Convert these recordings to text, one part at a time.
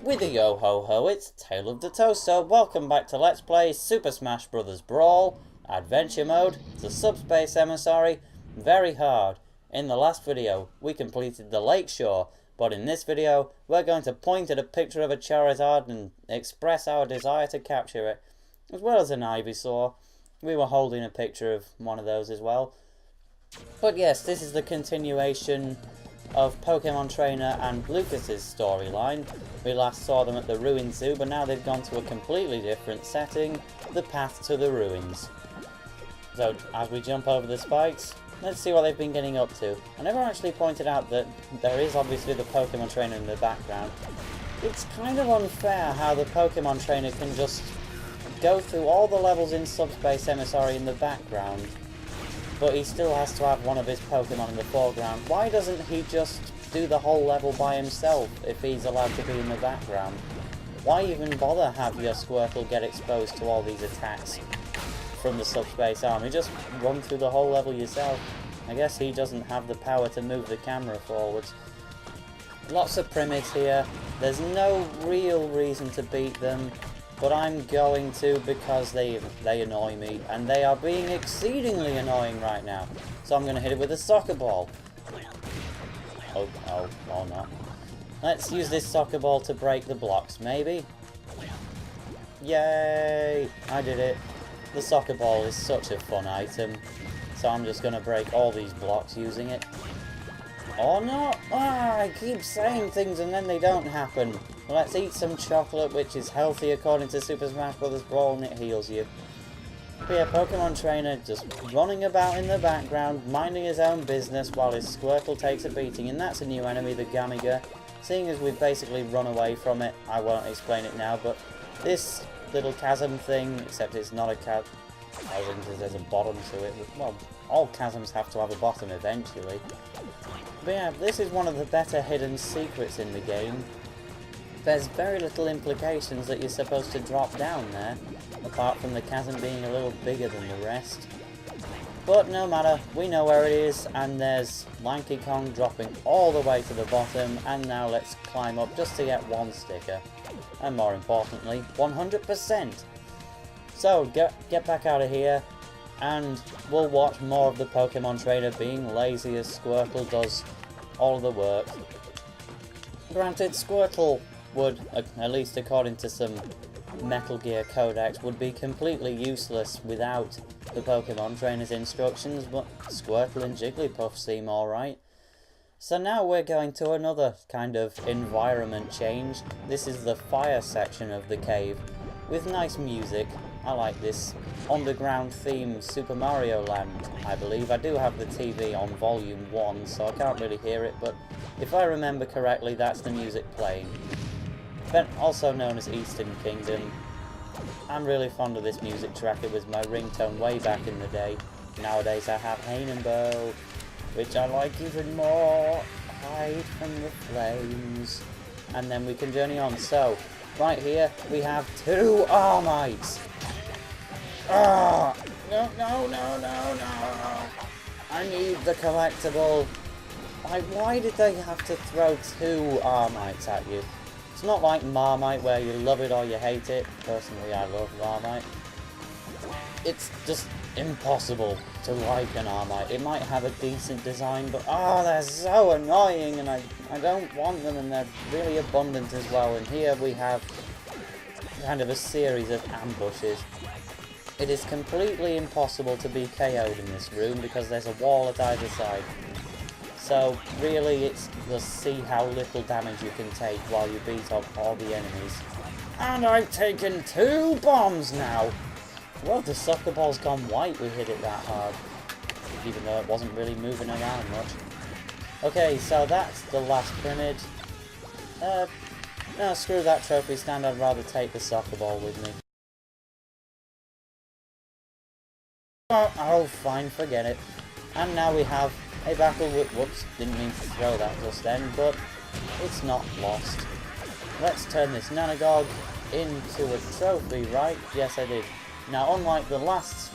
With a yo-ho-ho, it's TaleOfTheToaster. Welcome back to Let's Play Super Smash Bros. Brawl, Adventure Mode, the Subspace Emissary, very hard. In the last video, we completed the Lakeshore, but in this video, we're going to point at a picture of a Charizard and express our desire to capture it, as well as an Ivysaur. We were holding a picture of one of those as well. But yes, this is the continuation of Pokémon Trainer and Lucas's storyline. We last saw them at the Ruin Zoo, but now they've gone to a completely different setting, the path to the ruins. So, as we jump over the spikes, let's see what they've been getting up to. I never actually pointed out that there is obviously the Pokémon Trainer in the background. It's kind of unfair how the Pokémon Trainer can just go through all the levels in Subspace Emissary in the background, but he still has to have one of his Pokemon in the foreground. Why doesn't he just do the whole level by himself if he's allowed to be in the background? Why even bother have your Squirtle get exposed to all these attacks from the Subspace army? Just run through the whole level yourself. I guess he doesn't have the power to move the camera forwards. Lots of Primids here. There's no real reason to beat them, but I'm going to because they annoy me, and they are being exceedingly annoying right now. So I'm going to hit it with a soccer ball. Oh no. Let's use this soccer ball to break the blocks, maybe? Yay! I did it. The soccer ball is such a fun item, so I'm just going to break all these blocks using it. Oh no! Ah, I keep saying things and then they don't happen. Let's eat some chocolate, which is healthy according to Super Smash Bros. Brawl, and it heals you. But yeah, Pokemon Trainer just running about in the background, minding his own business while his Squirtle takes a beating. And that's a new enemy, the Gamiga. Seeing as we've basically run away from it, I won't explain it now, but this little chasm thing, except it's not a chasm because there's a bottom to it. Well, all chasms have to have a bottom eventually. But yeah, this is one of the better hidden secrets in the game. There's very little implications that you're supposed to drop down there, apart from the chasm being a little bigger than the rest. But no matter, we know where it is, and there's Lanky Kong dropping all the way to the bottom, and now let's climb up just to get one sticker. And more importantly, 100%! So, get back out of here, and we'll watch more of the Pokemon Trainer being lazy as Squirtle does all the work. Granted, Squirtle would, at least according to some Metal Gear Codex, would be completely useless without the Pokemon Trainer's instructions, but Squirtle and Jigglypuff seem alright. So now we're going to another kind of environment change. This is the fire section of the cave, with nice music. I like this underground theme Super Mario Land, I believe. I do have the TV on volume 1, so I can't really hear it, but if I remember correctly, that's the music playing. Also known as Eastern Kingdom. I'm really fond of this music track. It was my ringtone way back in the day. Nowadays I have Hainenbow, which I like even more. Hide from the flames. And then we can journey on. So, right here we have two Armites. Ah! No. I need the collectible. Like, why did they have to throw two Armites at you? It's not like Marmite where you love it or you hate it. Personally, I love Marmite. It's just impossible to like an Armite. It might have a decent design, but they're so annoying, and I don't want them, and they're really abundant as well. And here we have kind of a series of ambushes. It is completely impossible to be KO'd in this room because there's a wall at either side. So really it's just see how little damage you can take while you beat up all the enemies. And I've taken two bombs now! Well, the soccer ball's gone white, we hit it that hard. Even though it wasn't really moving around much. Okay, so that's the last Primid. No, screw that trophy stand, I'd rather take the soccer ball with me. Oh, fine, forget it. And now we have a battle with... Whoops, didn't mean to throw that just then, but it's not lost. Let's turn this Nanogog into a trophy, right? Yes, I did. Now, unlike the last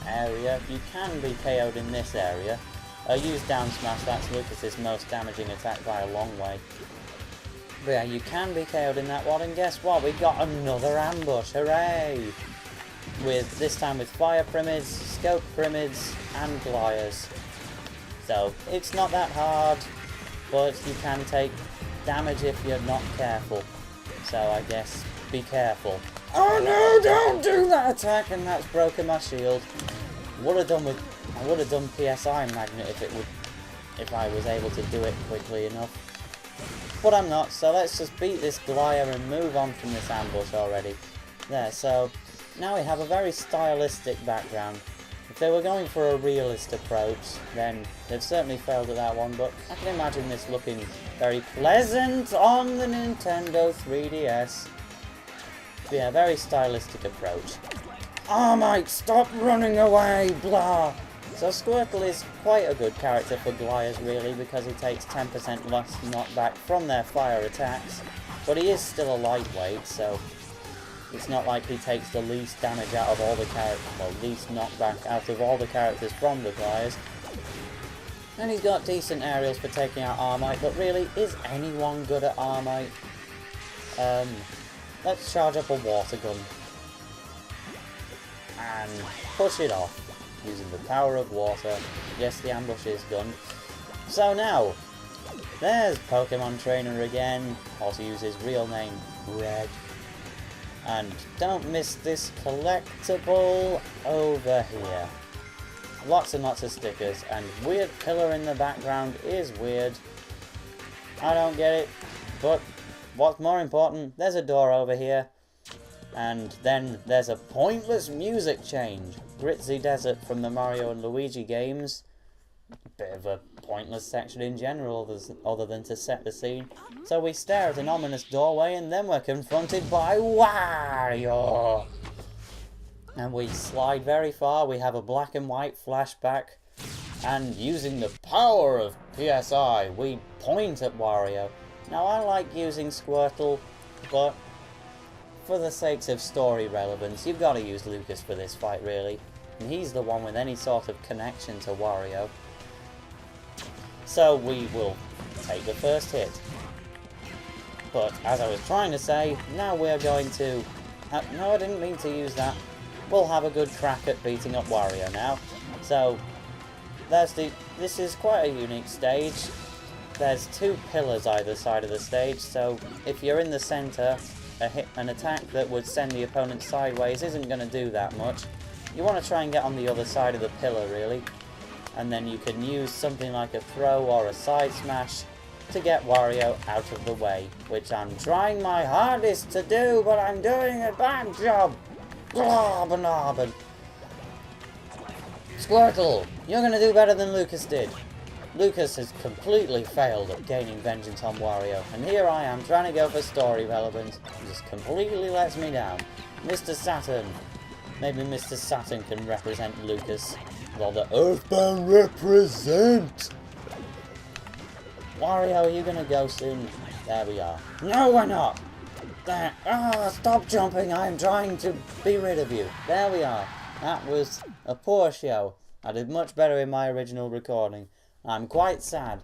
area, you can be KO'd in this area. Use down smash, that's Lucas's most damaging attack by a long way. But yeah, you can be KO'd in that one, and guess what? We got another ambush, hooray! With, this time with fire pyramids, scope pyramids, and glyers. So, it's not that hard, but you can take damage if you're not careful. So I guess, be careful. Oh no, don't do that attack, and that's broken my shield. I would have done PSI Magnet if I was able to do it quickly enough. But I'm not, so let's just beat this Glyer and move on from this ambush already. There, so now we have a very stylistic background. If they were going for a realist approach, then they've certainly failed at that one, but I can imagine this looking very pleasant on the Nintendo 3DS. But yeah, very stylistic approach. Oh mate, stop running away, blah! So Squirtle is quite a good character for Glyers really, because he takes 10% less knockback from their fire attacks, but he is still a lightweight, so it's not like he takes the least damage out of all the characters, well, least knockback out of all the characters from the Glyers. And he's got decent aerials for taking out Armite, but really, is anyone good at Armite? Let's charge up a water gun and push it off using the power of water. Yes, the ambush is done. So now, there's Pokémon Trainer again, also uses his real name, Red. And don't miss this collectible over here. Lots and lots of stickers, and weird pillar in the background is weird. I don't get it, but what's more important, there's a door over here. And then there's a pointless music change. Gritzy Desert from the Mario and Luigi games. Bit of a pointless section in general, other than to set the scene. So we stare at an ominous doorway, and then we're confronted by Wario! And we slide very far, we have a black and white flashback, and using the power of PSI, we point at Wario. Now I like using Squirtle, but for the sakes of story relevance, you've got to use Lucas for this fight really. And he's the one with any sort of connection to Wario. So we will take the first hit. But as I was trying to say, now we're going to... no, I didn't mean to use that. We'll have a good crack at beating up Wario now. So, this is quite a unique stage. There's two pillars either side of the stage, so if you're in the centre, an attack that would send the opponent sideways isn't going to do that much. You want to try and get on the other side of the pillar really, and then you can use something like a throw or a side smash to get Wario out of the way, which I'm trying my hardest to do, but I'm doing a bad job. Globanobbin. Squirtle, you're going to do better than Lucas did. Lucas has completely failed at gaining vengeance on Wario, and here I am trying to go for story relevance. He just completely lets me down. Mr. Saturn. Maybe Mr. Saturn can represent Lucas. Well, the Earthbound represent! Wario, are you gonna go soon? There we are. No, we're not! There. Stop jumping, I'm trying to be rid of you. There we are. That was a poor show. I did much better in my original recording. I'm quite sad.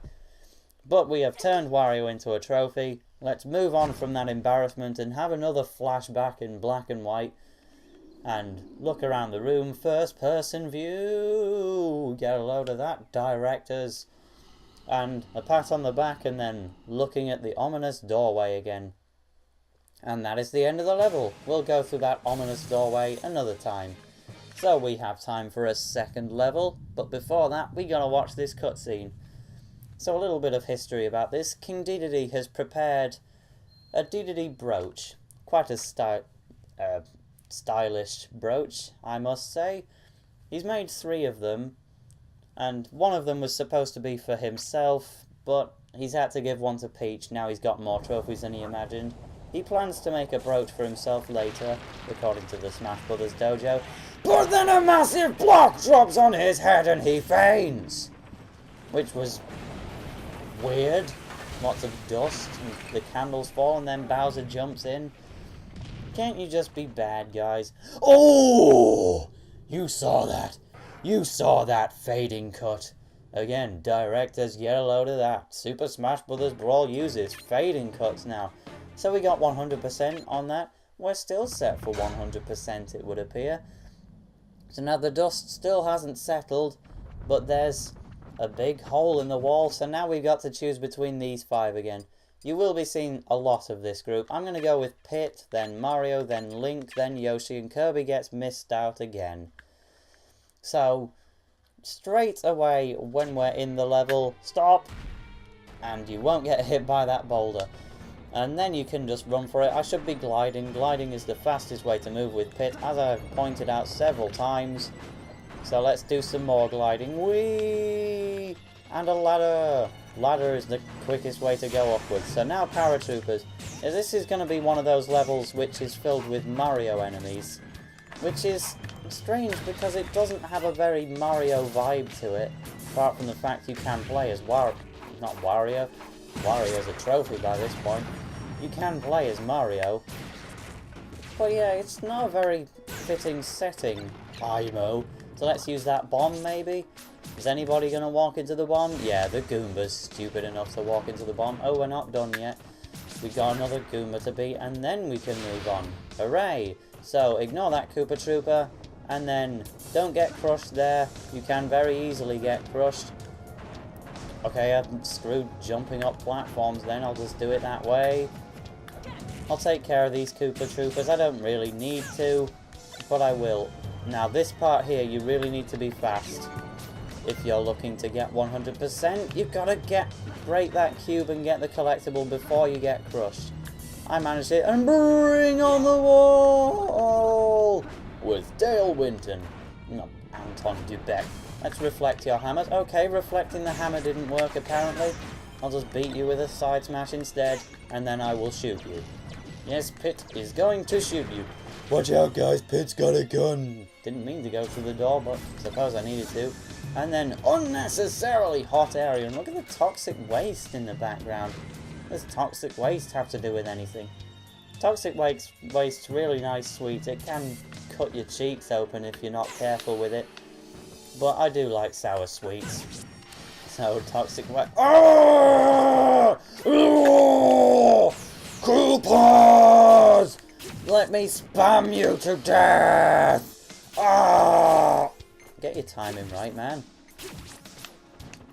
But we have turned Wario into a trophy. Let's move on from that embarrassment and have another flashback in black and white. And look around the room, first person view. Get a load of that, directors. And a pat on the back, and then looking at the ominous doorway again. And that is the end of the level. We'll go through that ominous doorway another time. So we have time for a second level, but before that we gotta watch this cutscene. So a little bit of history about this. King Dedede has prepared a Dedede brooch. Quite a stylish brooch, I must say. He's made 3 of them, and one of them was supposed to be for himself, but he's had to give one to Peach. Now he's got more trophies than he imagined. He plans to make a brooch for himself later, according to the Smash Brothers dojo. But then a massive block drops on his head and he faints! Which was weird. Lots of dust, and the candles fall, and then Bowser jumps in. Can't you just be bad, guys? Oh! You saw that. You saw that fading cut. Again, directors, get a load of that. Super Smash Bros. Brawl uses fading cuts now. So we got 100% on that. We're still set for 100%, it would appear. So now the dust still hasn't settled, but there's a big hole in the wall. So now we've got to choose between these 5 again. You will be seeing a lot of this group. I'm going to go with Pit, then Mario, then Link, then Yoshi, and Kirby gets missed out again. So straight away when we're in the level, stop, and you won't get hit by that boulder. And then you can just run for it. I should be gliding. Gliding is the fastest way to move with Pit, as I've pointed out several times. So let's do some more gliding. Whee! And a ladder. Ladder is the quickest way to go upwards. So now paratroopers. This is going to be one of those levels which is filled with Mario enemies, which is strange because it doesn't have a very Mario vibe to it, apart from the fact you can play as not Wario. Wario's a trophy by this point. You can play as Mario. But yeah, it's not a very fitting setting, IMO. So let's use that bomb maybe? Is anybody going to walk into the bomb? Yeah, the Goomba's stupid enough to walk into the bomb. Oh, we're not done yet. We got another Goomba to beat and then we can move on. Hooray! So ignore that Koopa Trooper. And then don't get crushed there. You can very easily get crushed. Okay, I'm screwed jumping up platforms then. I'll just do it that way. I'll take care of these Koopa Troopers. I don't really need to, but I will. Now this part here, you really need to be fast. If you're looking to get 100%, you've got to break that cube and get the collectible before you get crushed. I managed it, and bring on the wall with Dale Winton. No, Anton Dubek. Let's reflect your hammers. Okay, reflecting the hammer didn't work apparently. I'll just beat you with a side smash instead, and then I will shoot you. Yes, Pit is going to shoot you. Watch out guys, Pit's got a gun. Didn't mean to go through the door, but suppose I needed to. And then unnecessarily hot area. And look at the toxic waste in the background. Does toxic waste have to do with anything? Toxic waste's really nice sweet. It can cut your cheeks open if you're not careful with it. But I do like sour sweets. So toxic waste. Oh! Oh! Coupons! Let me spam you to death! Ah! Get your timing right, man.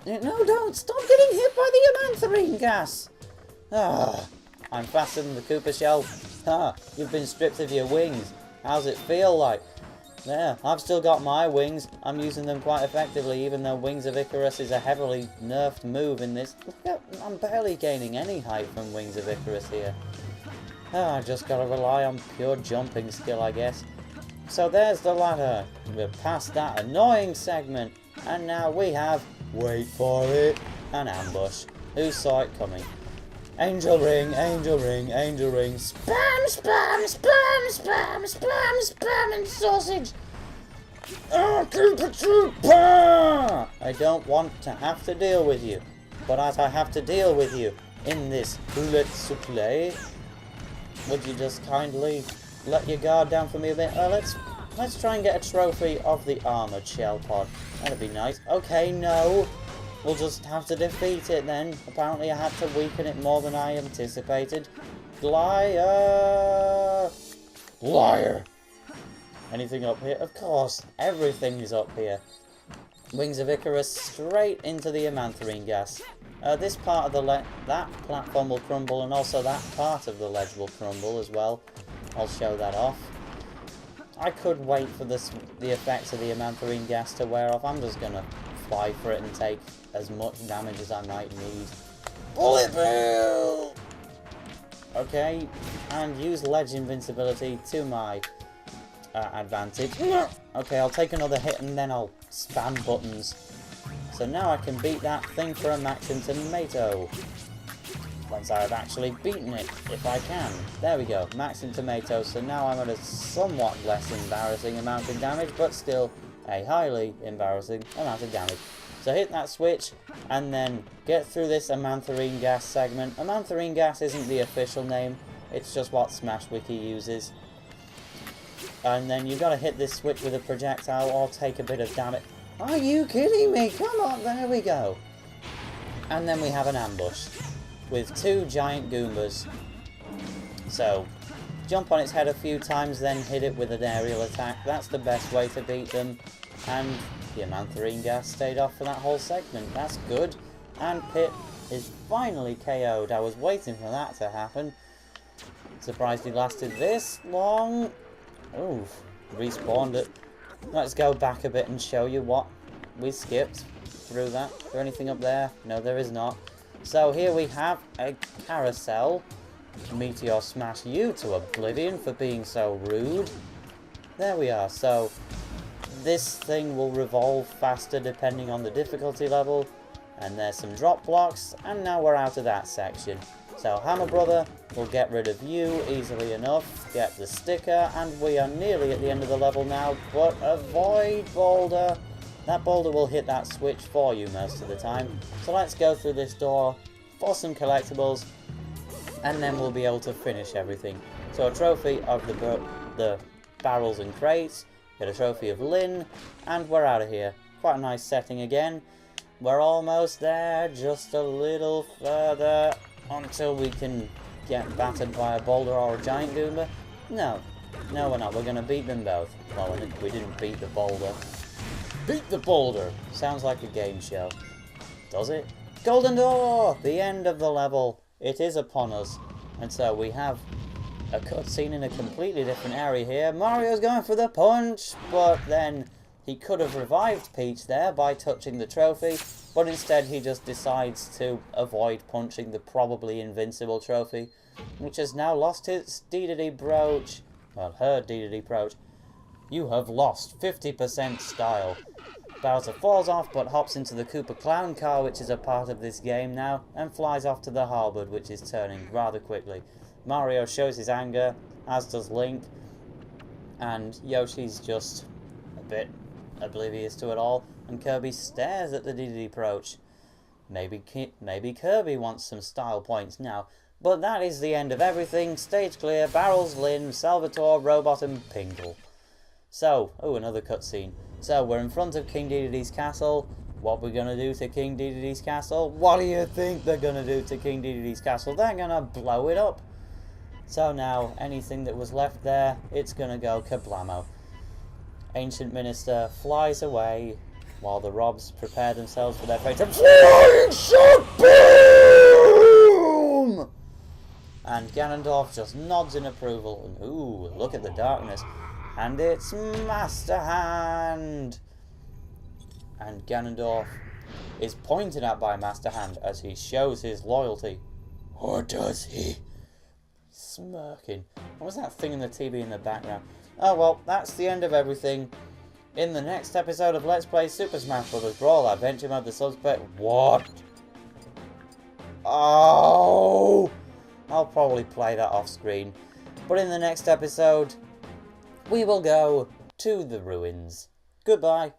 No, don't! Stop getting hit by the amantharine gas! Ah! I'm faster than the Koopa shell. Ah! You've been stripped of your wings. How's it feel like? There, I've still got my wings. I'm using them quite effectively, even though Wings of Icarus is a heavily nerfed move in this. Look, I'm barely gaining any height from Wings of Icarus here. Ah, I just gotta rely on pure jumping skill, I guess. So there's the ladder. We're past that annoying segment, and now we have, wait for it, an ambush. Who saw it coming? Angel ring, angel ring, angel ring. Spam, spam, spam, spam, spam, spam, and sausage. Oh, Koopa Trooper! I don't want to have to deal with you, but as I have to deal with you in this poulet souffle, would you just kindly let your guard down for me a bit? Let's try and get a trophy of the armored shell pod. That'd be nice. Okay, no. We'll just have to defeat it then. Apparently I had to weaken it more than I anticipated. Liar! Liar! Anything up here? Of course, everything is up here. Wings of Icarus straight into the amantharine gas. This part of that platform will crumble, and also that part of the ledge will crumble as well. I'll show that off. I could wait for the effects of the amantharine gas to wear off. I'm just gonna fly for it and take as much damage as I might need. Bullet bill! Okay, and use ledge invincibility to my advantage. Okay, I'll take another hit and then I'll spam buttons. So now I can beat that thing for a maximum tomato. Once I've actually beaten it, if I can. There we go, maximum tomato. So now I'm at a somewhat less embarrassing amount of damage, but still a highly embarrassing amount of damage. So hit that switch, and then get through this amantharine gas segment. Amantharine gas isn't the official name, it's just what Smash Wiki uses. And then you've got to hit this switch with a projectile or take a bit of damage. Are you kidding me? Come on, there we go. And then we have an ambush with 2 giant Goombas. So, jump on its head a few times, then hit it with an aerial attack. That's the best way to beat them. And the Amantharine gas stayed off for that whole segment. That's good. And Pit is finally KO'd. I was waiting for that to happen. Surprised he lasted this long. Oof, respawned it. Let's go back a bit and show you what we skipped through that. Is there anything up there? No, there is not. So here we have a carousel. Meteor smash you to oblivion for being so rude. There we are. So this thing will revolve faster depending on the difficulty level. And there's some drop blocks. And now we're out of that section. So Hammer Brother will get rid of you easily enough. Get the sticker. And we are nearly at the end of the level now. But avoid boulder. That boulder will hit that switch for you most of the time. So let's go through this door for some collectibles. And then we'll be able to finish everything. So a trophy of the barrels and crates. Get a trophy of Lynn. And we're out of here. Quite a nice setting again. We're almost there. Just a little further. Until we can get battered by a boulder or a giant Goomba. No. No, we're not. We're going to beat them both. Well, we didn't beat the boulder. Beat the boulder! Sounds like a game show. Does it? Golden Door! The end of the level. It is upon us. And so we have a cutscene in a completely different area here. Mario's going for the punch, but then he could have revived Peach there by touching the trophy, but instead he just decides to avoid punching the probably invincible trophy, which has now lost its Dedede brooch. Well, her Dedede brooch. You have lost 50% style. Bowser falls off but hops into the Koopa Clown car, which is a part of this game now, and flies off to the Halberd, which is turning rather quickly. Mario shows his anger, as does Link, and Yoshi's just a bit oblivious to it all, and Kirby stares at the Dedede brooch. Maybe Kirby wants some style points now, but that is the end of everything. Stage clear, Barrels, Lynn, Salvatore, Robot and Pingle. So, another cutscene. So, we're in front of King Dedede's castle. What we're going to do to King Dedede's castle? What do you think they're going to do to King Dedede's castle? They're going to blow it up. So now, anything that was left there, it's going to go kablamo. Ancient Minister flies away while the Robs prepare themselves for their fate. Flying shot! Boom! And Ganondorf just nods in approval. And ooh, look at the darkness. And it's Master Hand! And Ganondorf is pointed at by Master Hand as he shows his loyalty. Or does he? Smirking. What was that thing in the TV in the background? Oh well, that's the end of everything. In the next episode of Let's Play Super Smash Bros. Brawl Adventure Mode, the Subspace... What? Oh! I'll probably play that off screen. But in the next episode, we will go to the ruins. Goodbye.